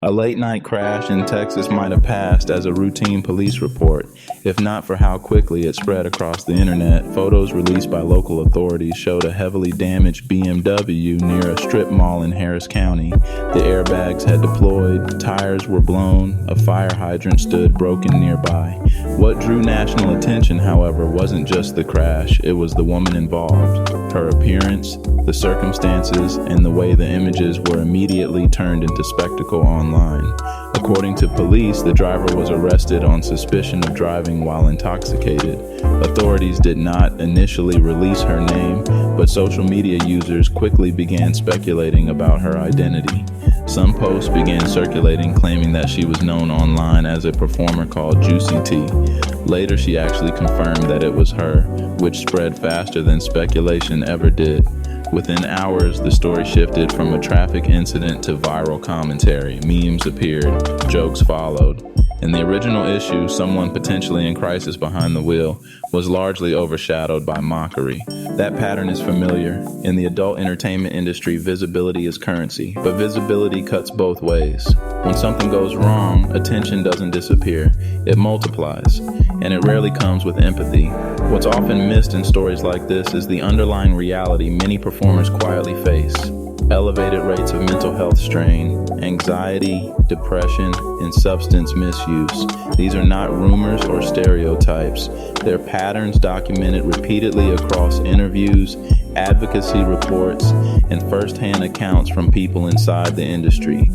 A late-night crash in Texas might have passed as a routine police report, if not for how quickly it spread across the internet. Photos released by local authorities showed a heavily damaged BMW near a strip mall in Harris County. The airbags had deployed, tires were blown, a fire hydrant stood broken nearby. What drew national attention, however, wasn't just the crash, it was the woman involved. Her appearance, the circumstances, and the way the images were immediately turned into spectacle online. According to police, the driver was arrested on suspicion of driving while intoxicated. Authorities did not initially release her name, but social media users quickly began speculating about her identity. Some posts began circulating claiming that she was known online as a performer called Juicy T. Later, she actually confirmed that it was her, which spread faster than speculation ever did. Within hours, the story shifted from a traffic incident to viral commentary. Memes appeared, jokes followed. In the original issue, someone potentially in crisis behind the wheel was largely overshadowed by mockery. That pattern is familiar. In the adult entertainment industry, visibility is currency, but visibility cuts both ways. When something goes wrong, attention doesn't disappear. It multiplies, and it rarely comes with empathy. What's often missed in stories like this is the underlying reality many performers quietly face. Elevated rates of mental health strain, anxiety, depression, and substance misuse. These are not rumors or stereotypes. They're patterns documented repeatedly across interviews, advocacy reports, and first-hand accounts from people inside the industry.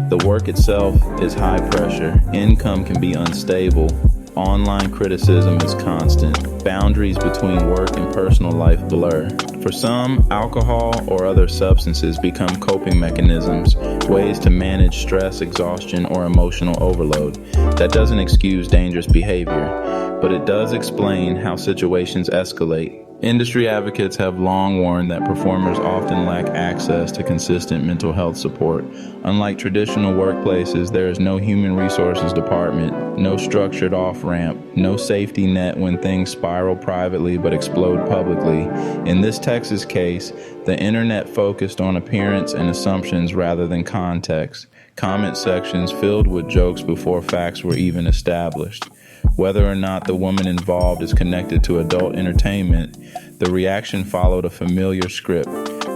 The work itself is high pressure. Income can be unstable. Online criticism is constant. Boundaries between work and personal life blur. For some, alcohol or other substances become coping mechanisms, ways to manage stress, exhaustion, or emotional overload. That doesn't excuse dangerous behavior, but it does explain how situations escalate. Industry advocates have long warned that performers often lack access to consistent mental health support. Unlike traditional workplaces, there is no human resources department, no structured off-ramp, no safety net when things spiral privately but explode publicly. In this Texas case, the internet focused on appearance and assumptions rather than context. Comment sections filled with jokes before facts were even established. Whether or not the woman involved is connected to adult entertainment, the reaction followed a familiar script.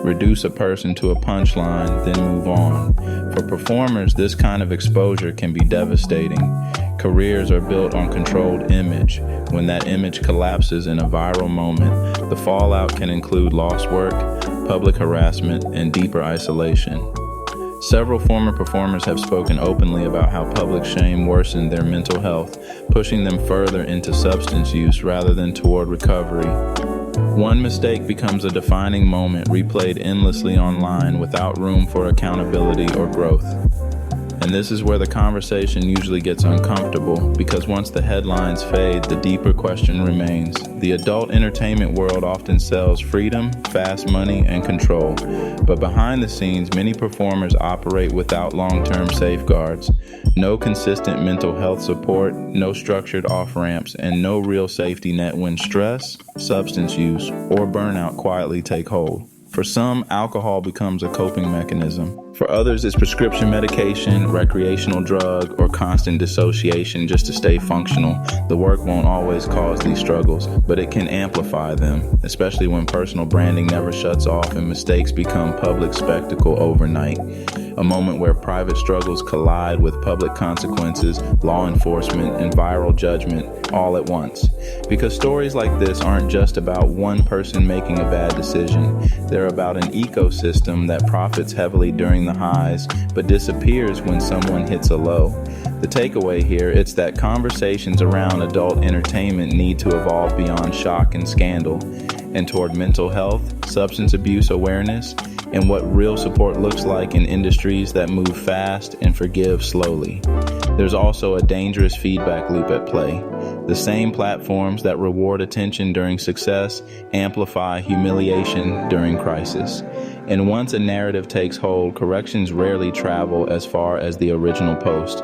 Reduce a person to a punchline, then move on. For performers, this kind of exposure can be devastating. Careers are built on controlled image. When that image collapses in a viral moment, the fallout can include lost work, public harassment, and deeper isolation. Several former performers have spoken openly about how public shame worsened their mental health, pushing them further into substance use rather than toward recovery. One mistake becomes a defining moment replayed endlessly online without room for accountability or growth. And this is where the conversation usually gets uncomfortable, because once the headlines fade, the deeper question remains. The adult entertainment world often sells freedom, fast money, and control. But behind the scenes, many performers operate without long-term safeguards. No consistent mental health support, no structured off-ramps, and no real safety net when stress, substance use, or burnout quietly take hold. For some, alcohol becomes a coping mechanism. For others, it's prescription medication, recreational drug, or constant dissociation just to stay functional. The work won't always cause these struggles, but it can amplify them, especially when personal branding never shuts off and mistakes become public spectacle overnight. A moment where private struggles collide with public consequences, law enforcement, and viral judgment all at once. Because stories like this aren't just about one person making a bad decision. They're about an ecosystem that profits heavily during the highs, but disappears when someone hits a low. The takeaway here, it's that conversations around adult entertainment need to evolve beyond shock and scandal, and toward mental health, substance abuse awareness, and what real support looks like in industries that move fast and forgive slowly. There's also a dangerous feedback loop at play. The same platforms that reward attention during success amplify humiliation during crisis. And once a narrative takes hold, corrections rarely travel as far as the original post.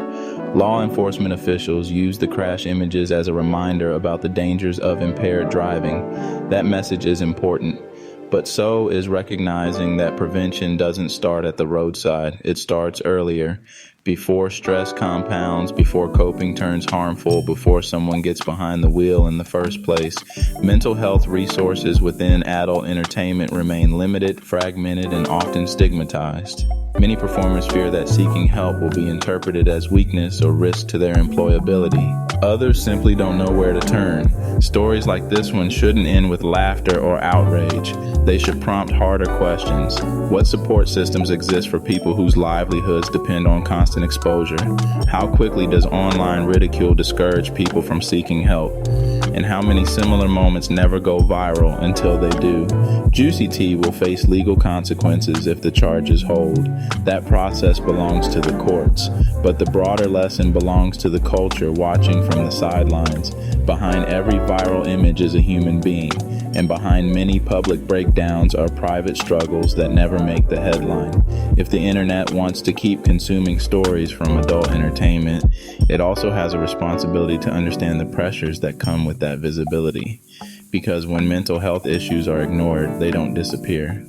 Law enforcement officials use the crash images as a reminder about the dangers of impaired driving. That message is important. But so is recognizing that prevention doesn't start at the roadside. It starts earlier, before stress compounds, before coping turns harmful, before someone gets behind the wheel in the first place. Mental health resources within adult entertainment remain limited, fragmented, and often stigmatized. Many performers fear that seeking help will be interpreted as weakness or risk to their employability. Others simply don't know where to turn. Stories like this one shouldn't end with laughter or outrage. They should prompt harder questions. What support systems exist for people whose livelihoods depend on constant exposure? How quickly does online ridicule discourage people from seeking help? And how many similar moments never go viral until they do? Juicy Tea will face legal consequences if the charges hold. That process belongs to the courts, but the broader lesson belongs to the culture watching from the sidelines. Behind every viral image is a human being, and behind many public breakdowns are private struggles that never make the headline. If the internet wants to keep consuming stories from adult entertainment, it also has a responsibility to understand the pressures that come with that visibility. Because when mental health issues are ignored, they don't disappear.